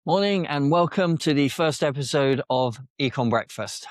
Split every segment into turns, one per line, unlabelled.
Morning and welcome to the first episode of Ecom Breakfast.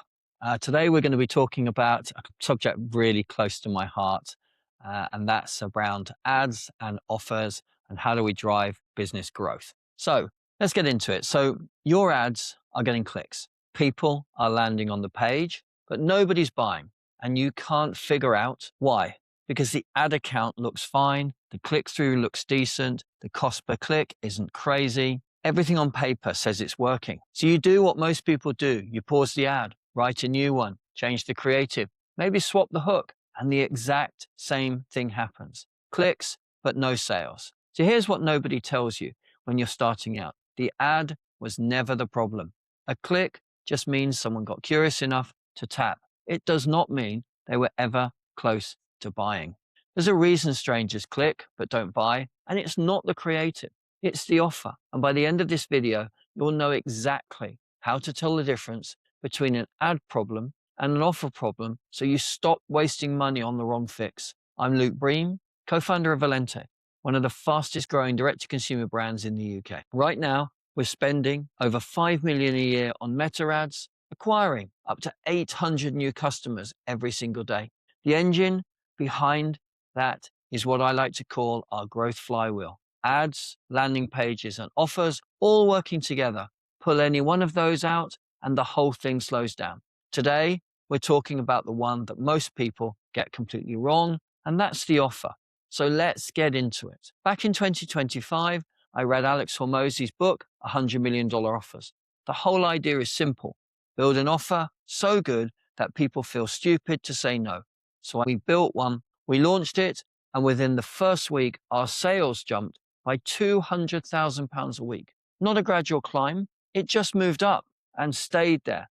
Today we're going to be talking about a subject really close to my heart, and that's around ads and offers and how do we drive business growth. So let's get into it. So your ads are getting clicks. People are landing on the page, but nobody's buying, and you can't figure out why. Because the ad account looks fine, the click-through looks decent, the cost per click isn't crazy. Everything on paper says it's working. So you do what most people do. You pause the ad, write a new one, change the creative, maybe swap the hook, and the exact same thing happens. Clicks, but no sales. So here's what nobody tells you when you're starting out. The ad was never the problem. A click just means someone got curious enough to tap. It does not mean they were ever close to buying. There's a reason strangers click but don't buy, and it's not the creative. It's the offer. And by the end of this video, you'll know exactly how to tell the difference between an ad problem and an offer problem so you stop wasting money on the wrong fix. I'm Luke Bream, co-founder of Valente, one of the fastest growing direct-to-consumer brands in the UK. Right now, we're spending over 5 million a year on meta ads, acquiring up to 800 new customers every single day. The engine behind that is what I like to call our growth flywheel. Ads, landing pages, and offers all working together. Pull any one of those out and the whole thing slows down. Today, we're talking about the one that most people get completely wrong, and that's the offer. So let's get into it. Back in 2025, I read Alex Hormozi's book, $100 Million Offers. The whole idea is simple. Build an offer so good that people feel stupid to say no. So we built one, we launched it, and within the first week, our sales jumped by £200,000 a week. Not a gradual climb, it just moved up and stayed there.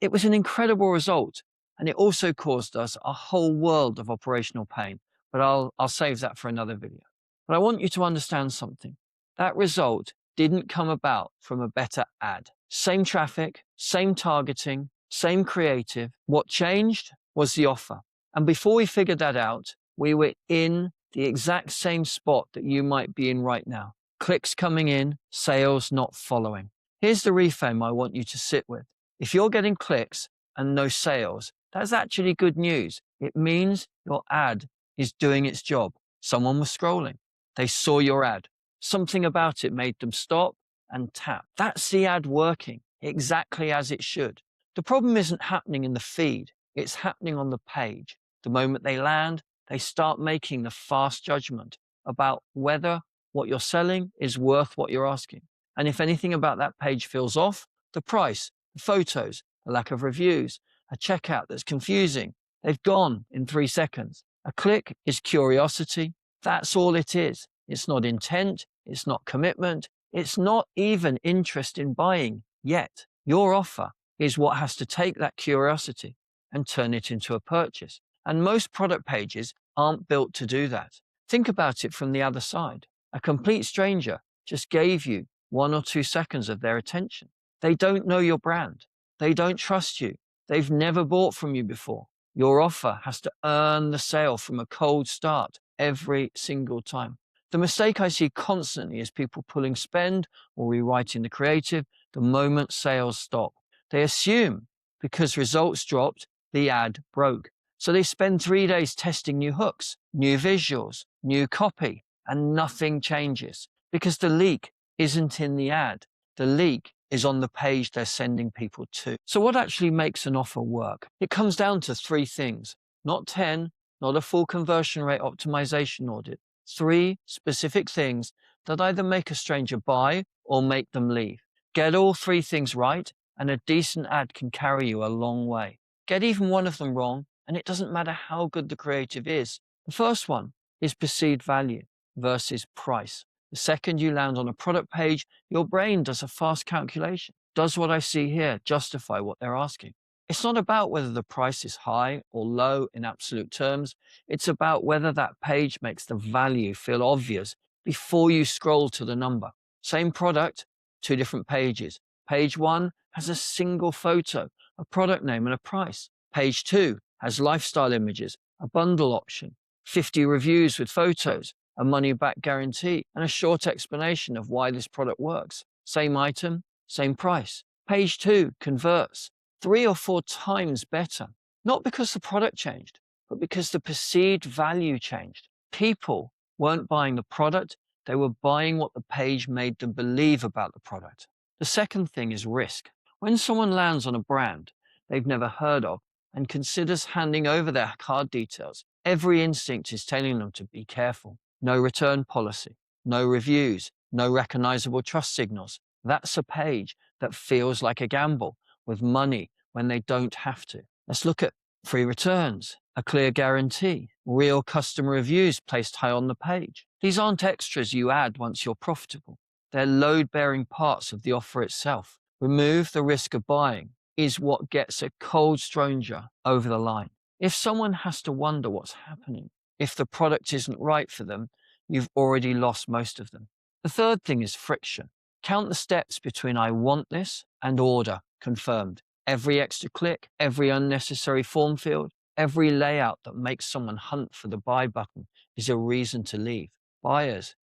It was an incredible result, and it also caused us a whole world of operational pain, but I'll save that for another video. But I want you to understand something. That result didn't come about from a better ad. Same traffic, same targeting, same creative. What changed was the offer. And before we figured that out, we were in the exact same spot that you might be in right now. Clicks coming in, sales not following. Here's the reframe I want you to sit with. If you're getting clicks and no sales, that's actually good news. It means your ad is doing its job. Someone was scrolling. They saw your ad. Something about it made them stop and tap. That's the ad working exactly as it should. The problem isn't happening in the feed. It's happening on the page. The moment they land, they start making the fast judgment about whether what you're selling is worth what you're asking. And if anything about that page feels off, the price, the photos, the lack of reviews, a checkout that's confusing, they've gone in 3 seconds. A click is curiosity. That's all it is. It's not intent. It's not commitment. It's not even interest in buying yet. Your offer is what has to take that curiosity and turn it into a purchase. And most product pages aren't built to do that. Think about it from the other side. A complete stranger just gave you 1 or 2 seconds of their attention. They don't know your brand. They don't trust you. They've never bought from you before. Your offer has to earn the sale from a cold start every single time. The mistake I see constantly is people pulling spend or rewriting the creative the moment sales stop. They assume because results dropped, the ad broke. So they spend 3 days testing new hooks, new visuals, new copy, and nothing changes because the leak isn't in the ad. The leak is on the page they're sending people to. So what actually makes an offer work? It comes down to 3 things, not 10, not a full conversion rate optimization audit. 3 specific things that either make a stranger buy or make them leave. Get all 3 things right, and a decent ad can carry you a long way. Get even one of them wrong, and it doesn't matter how good the creative is. The first one is perceived value versus price. The second you land on a product page, your brain does a fast calculation. Does what I see here justify what they're asking? It's not about whether the price is high or low in absolute terms. It's about whether that page makes the value feel obvious before you scroll to the number. Same product, 2 different pages. Page 1 has a single photo, a product name and a price. Page 2 has lifestyle images, a bundle option, 50 reviews with photos, a money-back guarantee, and a short explanation of why this product works. Same item, same price. Page 2 converts 3 or 4 times better. Not because the product changed, but because the perceived value changed. People weren't buying the product, they were buying what the page made them believe about the product. The second thing is risk. When someone lands on a brand they've never heard of and considers handing over their card details, every instinct is telling them to be careful. No return policy, no reviews, no recognizable trust signals. That's a page that feels like a gamble with money when they don't have to. Let's look at free returns, a clear guarantee, real customer reviews placed high on the page. These aren't extras you add once you're profitable. They're load-bearing parts of the offer itself. Remove the risk of buying is what gets a cold stranger over the line. If someone has to wonder what's happening, if the product isn't right for them, you've already lost most of them. The third thing is friction. Count the steps between I want this and order confirmed. Every extra click, every unnecessary form field, every layout that makes someone hunt for the buy button is a reason to leave. Buyers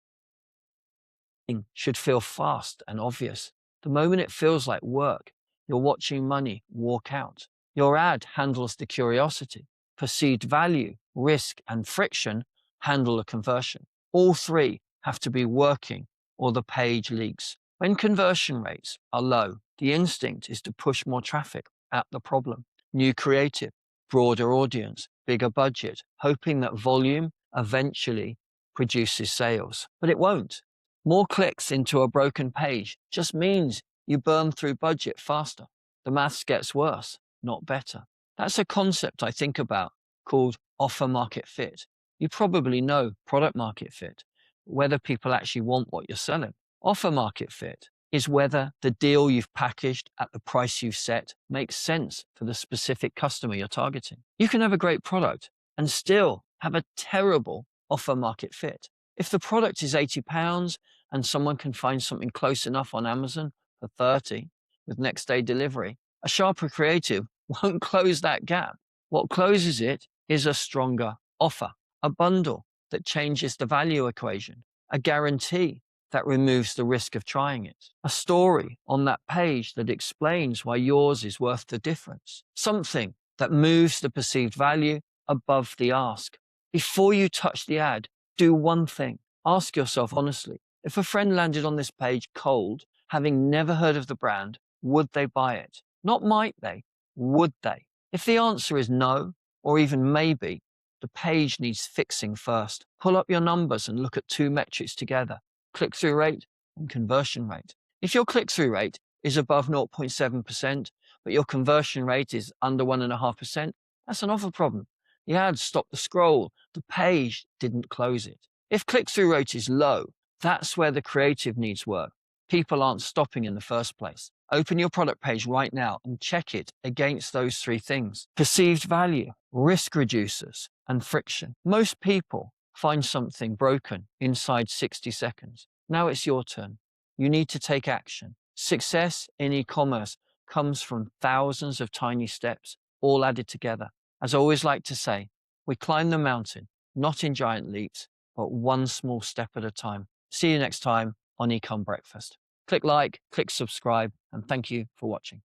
should feel fast and obvious. The moment it feels like work, you're watching money walk out. Your ad handles the curiosity. Perceived value, risk, and friction handle the conversion. All three have to be working or the page leaks. When conversion rates are low, the instinct is to push more traffic at the problem. New creative, broader audience, bigger budget, hoping that volume eventually produces sales. But it won't. More clicks into a broken page just means you burn through budget faster. The maths gets worse, not better. That's a concept I think about called offer market fit. You probably know product market fit, whether people actually want what you're selling. Offer market fit is whether the deal you've packaged at the price you've set makes sense for the specific customer you're targeting. You can have a great product and still have a terrible offer market fit. If the product is £80 and someone can find something close enough on Amazon for 30 with next day delivery, a sharper creative won't close that gap. What closes it is a stronger offer, a bundle that changes the value equation, a guarantee that removes the risk of trying it, a story on that page that explains why yours is worth the difference, something that moves the perceived value above the ask. Before you touch the ad, do one thing. Ask yourself honestly, if a friend landed on this page cold, having never heard of the brand, would they buy it? Not might they, would they? If the answer is no, or even maybe, the page needs fixing first. Pull up your numbers and look at two metrics together, click-through rate and conversion rate. If your click-through rate is above 0.7%, but your conversion rate is under 1.5%, that's an offer problem. The ad stopped the scroll, the page didn't close it. If click-through rate is low, that's where the creative needs work. People aren't stopping in the first place. Open your product page right now and check it against those three things: perceived value, risk reducers, and friction. Most people find something broken inside 60 seconds. Now it's your turn. You need to take action. Success in e-commerce comes from thousands of tiny steps, all added together. As I always like to say, we climb the mountain, not in giant leaps, but one small step at a time. See you next time on Ecom Breakfast. Click like, click subscribe, and thank you for watching.